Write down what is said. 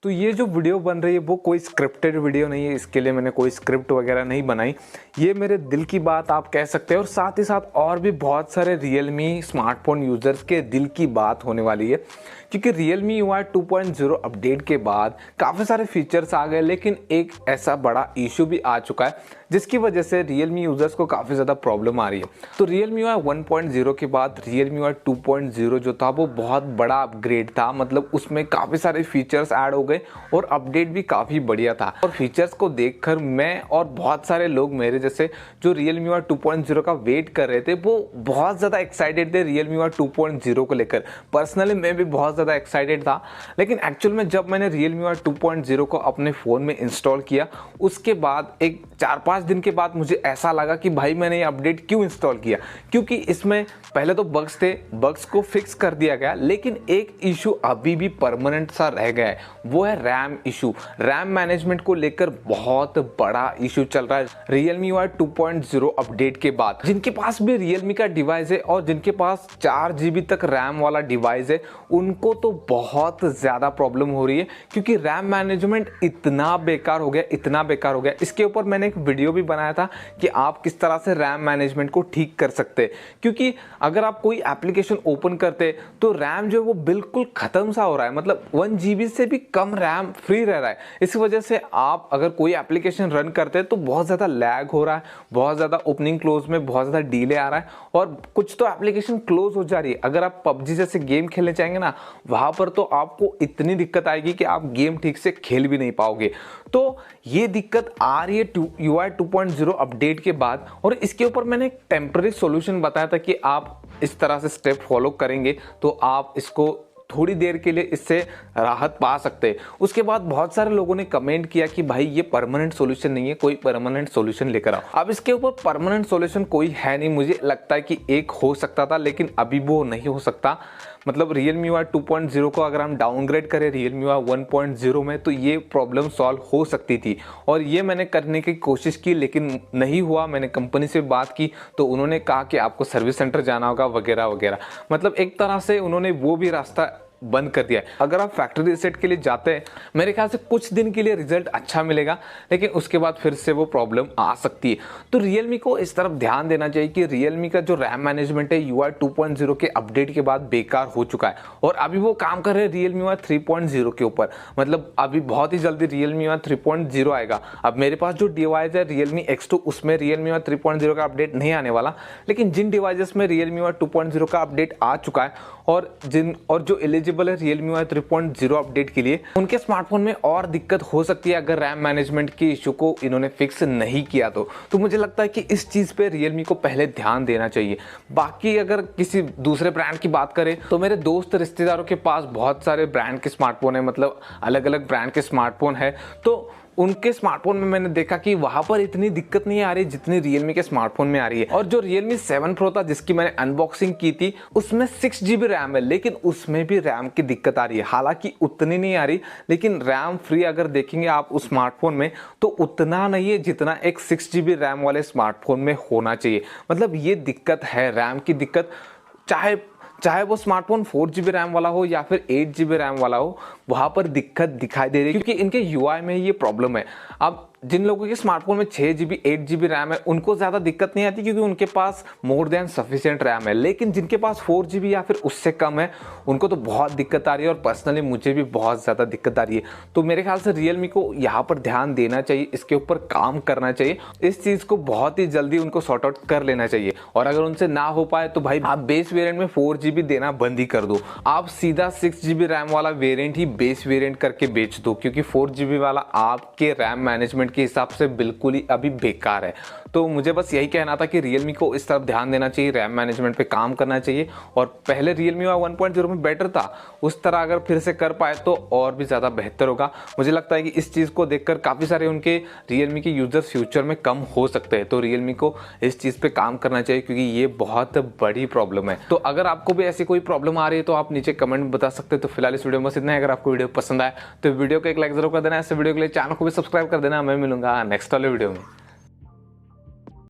तो ये जो वीडियो बन रही है वो कोई स्क्रिप्टेड वीडियो नहीं है, इसके लिए मैंने कोई स्क्रिप्ट वगैरह नहीं बनाई। ये मेरे दिल की बात आप कह सकते हैं और साथ ही साथ और भी बहुत सारे Realme स्मार्टफोन यूज़र्स के दिल की बात होने वाली है, क्योंकि Realme UI 2.0 अपडेट के बाद काफ़ी सारे फीचर्स आ गए, लेकिन एक ऐसा बड़ा इशू भी आ चुका है जिसकी वजह से Realme यूज़र्स को काफ़ी ज़्यादा प्रॉब्लम आ रही है। तो Realme UI 1.0 के बाद Realme UI 2.0 जो था वो बहुत बड़ा अपग्रेड था, मतलब उसमें काफ़ी सारे फीचर्स ऐड हो गए और अपडेट भी काफ़ी बढ़िया था। और फीचर्स को देखकर मैं और बहुत सारे लोग मेरे जैसे जो Realme UI 2.0 का वेट कर रहे थे वो बहुत ज़्यादा एक्साइटेड थे Realme UI 2.0 को लेकर। पर्सनली मैं भी बहुत ज़्यादा एक्साइटेड था, लेकिन एक्चुअल में जब मैंने Realme UI 2.0 को अपने फ़ोन में इंस्टॉल किया उसके बाद एक 4-5 दिन के बाद मुझे ऐसा लगा कि भाई मैंने ये अपडेट क्यों इंस्टॉल किया, क्योंकि इसमें पहले तो बग्स थे, बग्स को फिक्स कर दिया गया, लेकिन एक इशू अभी भी परमानेंट सा रह गया है, वो है रैम इशू। रैम मैनेजमेंट को लेकर बहुत बड़ा इशू चल रहा है Realme UI 2.0 अपडेट के बाद। जिनके पास भी Realme का डिवाइस है और जिनके पास 4 GB तक रैम वाला डिवाइस है उनको तो बहुत ज़्यादा प्रॉब्लम हो रही है, क्योंकि रैम मैनेजमेंट इतना बेकार हो गया। इसके ऊपर मैंने एक वीडियो भी बनाया था कि आप किस तरह से रैम मैनेजमेंट को ठीक कर सकते हैं, क्योंकि अगर आप कोई एप्लीकेशन ओपन करते तो रैम जो है वो बिल्कुल खत्म सा हो रहा है, मतलब 1 GB से भी कम रैम फ्री रह रहा है। इस वजह से आप अगर कोई एप्लीकेशन रन करते हैं तो बहुत ज़्यादा लैग हो रहा है, बहुत ज़्यादा ओपनिंग क्लोज में बहुत ज़्यादा डिले आ रहा है और कुछ तो एप्लीकेशन क्लोज हो जा रही है। अगर आप PUBG जैसे गेम खेलने चाहेंगे ना, वहाँ पर तो आपको इतनी दिक्कत आएगी कि आप गेम ठीक से खेल भी नहीं पाओगे। तो ये दिक्कत आ रही है UI 2.0 अपडेट के बाद, और इसके ऊपर मैंने एक टेम्पररी सॉल्यूशन बताया था कि आप इस तरह से स्टेप फॉलो करेंगे तो आप इसको थोड़ी देर के लिए इससे राहत पा सकते हैं। उसके बाद बहुत सारे लोगों ने कमेंट किया कि भाई ये परमानेंट सॉल्यूशन नहीं है, कोई परमानेंट सॉल्यूशन लेकर आओ। अब इसके ऊपर परमानेंट सॉल्यूशन कोई है नहीं, मुझे लगता है कि एक हो सकता था लेकिन अभी वो नहीं हो सकता। मतलब Realme UI 2.0 को अगर हम डाउनग्रेड करें Realme UI 1.0 में तो ये प्रॉब्लम सॉल्व हो सकती थी, और ये मैंने करने की कोशिश की लेकिन नहीं हुआ। मैंने कंपनी से बात की तो उन्होंने कहा कि आपको सर्विस सेंटर जाना होगा वगैरह वगैरह, मतलब एक तरह से उन्होंने वो भी रास्ता बंद कर दिया है। अगर आप फैक्ट्री रीसेट के लिए जाते हैं मेरे ख्याल से कुछ दिन के लिए रिजल्ट अच्छा मिलेगा, लेकिन उसके बाद फिर से वो प्रॉब्लम आ सकती है। तो Realme को इस तरफ ध्यान देना चाहिए कि Realme का जो रैम मैनेजमेंट है UI 2.0 के अपडेट के बाद बेकार हो चुका है, और अभी वो काम कर रहे हैं Realme UI 3.0 के ऊपर। मतलब अभी बहुत ही जल्दी Realme UI 3.0 आएगा। अब मेरे पास जो डिवाइस है Realme X2 उसमें Realme UI 3.0 का अपडेट नहीं आने वाला, लेकिन जिन डिवाइसेस में Realme UI 2.0 का अपडेट आ चुका है और जो एलिजिबल है Realme UI 3.0 अपडेट के लिए, उनके स्मार्टफोन में और दिक्कत हो सकती है अगर रैम मैनेजमेंट के इशू को इन्होंने फिक्स नहीं किया तो मुझे लगता है कि इस चीज़ पे Realme को पहले ध्यान देना चाहिए। बाकी अगर किसी दूसरे ब्रांड की बात करें तो मेरे दोस्त रिश्तेदारों के पास बहुत सारे ब्रांड के स्मार्टफोन है, मतलब अलग अलग ब्रांड के स्मार्टफोन है, तो उनके स्मार्टफोन में मैंने देखा कि वहां पर इतनी दिक्कत नहीं आ रही जितनी Realme के स्मार्टफोन में आ रही है। और जो Realme 7 Pro था जिसकी मैंने अनबॉक्सिंग की थी उसमें 6 GB रैम है, लेकिन उसमें भी रैम की दिक्कत आ रही है। हालांकि उतनी नहीं आ रही, लेकिन रैम फ्री अगर देखेंगे आप उस स्मार्टफोन में तो उतना नहीं है जितना एक 6 GB रैम वाले स्मार्टफोन में होना चाहिए। मतलब ये दिक्कत है, रैम की दिक्कत, चाहे वो स्मार्टफोन 4 GB रैम वाला हो या फिर 8 GB रैम वाला हो, वहां पर दिक्कत दिखाई दे रही है, क्योंकि इनके UI में ये प्रॉब्लम है। अब जिन लोगों के स्मार्टफोन में 6 GB 8 GB रैम है उनको ज़्यादा दिक्कत नहीं आती क्योंकि उनके पास मोर देन सफिशिएंट रैम है, लेकिन जिनके पास 4 GB या फिर उससे कम है उनको तो बहुत दिक्कत आ रही है, और पर्सनली मुझे भी बहुत ज़्यादा दिक्कत आ रही है। तो मेरे ख्याल से Realme को यहाँ पर ध्यान देना चाहिए, इसके ऊपर काम करना चाहिए, इस चीज़ को बहुत ही जल्दी उनको सॉर्ट आउट कर लेना चाहिए। और अगर उनसे ना हो पाए तो भाई आप बेस वेरिएंट में 4 GB देना बंद ही कर दो, आप सीधा 6 GB रैम वाला वेरिएंट ही बेस वेरिएंट करके बेच दो, क्योंकि 4 GB वाला आपके रैम मैनेजमेंट के हिसाब से बिल्कुल ही अभी बेकार है। तो मुझे बस यही कहना था कि Realme को इस तरफ ध्यान देना चाहिए, रैम मैनेजमेंट पे काम करना चाहिए, और पहले Realme UI 1.0 में बेटर था, उस तरह अगर फिर से कर पाए तो और भी ज़्यादा बेहतर होगा। मुझे लगता है कि इस चीज़ को देखकर काफ़ी सारे उनके Realme के यूजर्स फ्यूचर में कम हो सकते हैं। तो Realme को इस चीज़ पे काम करना चाहिए क्योंकि ये बहुत बड़ी प्रॉब्लम है। तो अगर आपको भी ऐसी कोई प्रॉब्लम आ रही है तो आप नीचे कमेंट में बता सकते हैं। तो फिलहाल इस वीडियो में बस इतना है। अगर आपको वीडियो पसंद आए तो वीडियो को एक लाइक जरूर कर देना, ऐसे वीडियो के लिए चैनल को भी सब्सक्राइब कर देना। मैं मिलूंगा नेक्स्ट वाले वीडियो में।